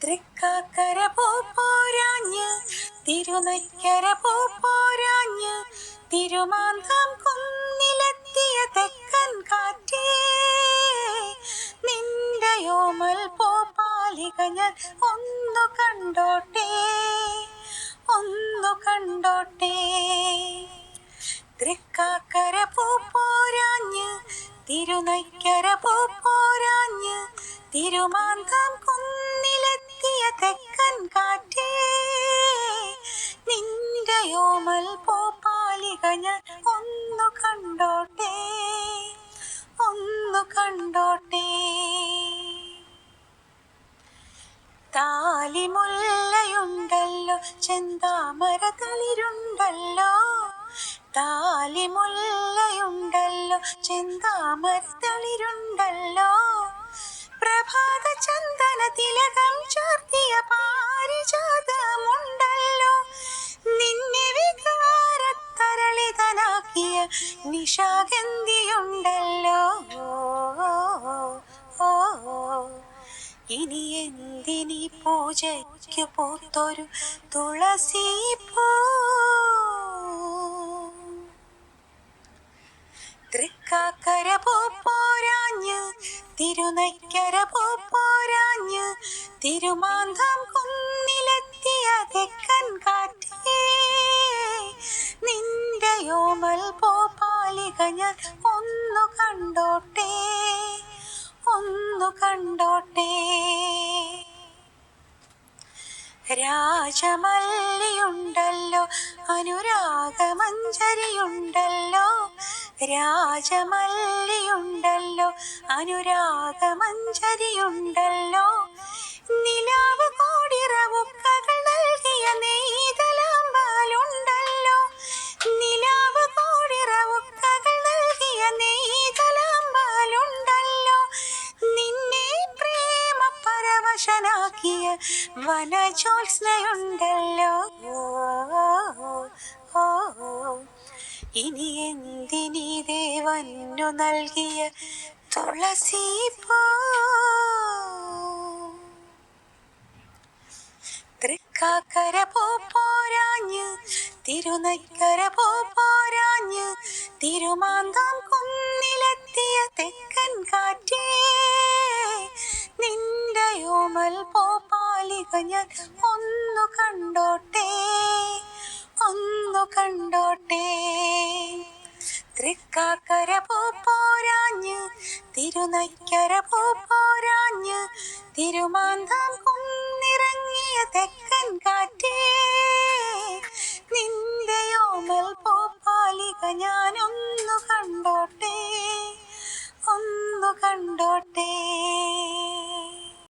തൃക്കാക്കര പോരാഞ്ഞ് തിരുനൈക്കര പോരാഞ്ഞ് തിരുമാന്തം കുന്നിലെത്തിയ തെക്കൻ കാറ്റേ, നിന്റെയോമൽ പോപ്പാലിക ഞാൻ ഒന്നു കണ്ടോട്ടെ, ഒന്നു കണ്ടോട്ടെ. തൃക്കാക്കര പോരാഞ്ഞ് തിരുനൈക്കര പോരാഞ്ഞ് തിരുമാന്തം കുന്നിലെത്തിയ തെക്കൻ കാറ്റേ, നിന്റെയോമൽ പോപ്പാലിക ഞാൻ ഒന്നു കണ്ടോട്ടെ, ഒന്നു കണ്ടോട്ടെ. താലിമുല്ലയുണ്ടല്ലോ ചെന്താമര തളിരുണ്ടല്ലോ, താലിമുല്ലയുണ്ടല്ലോ ചെന്താമര തളിരുണ്ടല്ലോ, പ്രഭാത ചന്ദന തിലകം ചാർത്തിയ പാരിജാതമുണ്ടല്ലോ, നിന്നെ വികാരത്തരളിതനാക്കിയ നിശാഗന്ധിയുണ്ടല്ലോ. ഇനി എന്തിനീ പൂജയ്ക്ക് പൂത്തൊരു തുളസി പൂ. തൃക്കാക്കര പോരാഞ്ഞ് തിരുനൈക്കര പോരാഞ്ഞ് തിരുമാന്തം കുന്നിലെത്തിയ തെക്കൻ കാറ്റേ, നിന്റെയോമൽ പോപ്പാലിക ഞാൻ ഒന്നു കണ്ടോട്ടെ, ഒന്നു കണ്ടോട്ടെ. രാജമല്ലിയുണ്ടല്ലോ അനുരാഗമഞ്ജരിയുണ്ടല്ലോ, രാജമല്ലിയുണ്ടല്ലോ അനുരാഗമഞ്ജരിയുണ്ടല്ലോ, നിലാവ് കോടിറവുക്കകൾ നൽകിയ നെയ്തലാമ്പാലുണ്ടല്ലോ, നിലാവ് കോടിറവുക്കകൾ നൽകിയ നെയ്തലാമ്പാലുണ്ടല്ലോ, നിന്നെ പ്രേമ പരവശനാക്കിയ വനജോത്സ്നയുണ്ടല്ലോ. ഇനി എന്തിനീ ദേവനു നൽകിയ തുളസി പൂ. തൃക്കാക്കര പോരാഞ്ഞ് തിരുനൈക്കര പോരാഞ്ഞ് തിരുമാന്തം കുന്നിലെത്തിയ തെക്കൻ കാറ്റേ, നിന്റെയോമൽ പോപ്പാലിക ഞാൻ ഒന്നു കണ്ടോട്ടെ, ഒന്നു കണ്ടോട്ടെ. തൃക്കാക്കര പോരാഞ്ഞ് തിരുനൈക്കര പോരാഞ്ഞ് തിരുമാന്തം കുന്നിറങ്ങിയ തെക്കൻ കാറ്റേ, നിന്റെയോമൽ പോപ്പാലിക ഞാൻ ഒന്നു കണ്ടോട്ടെ, ഒന്നു കണ്ടോട്ടെ.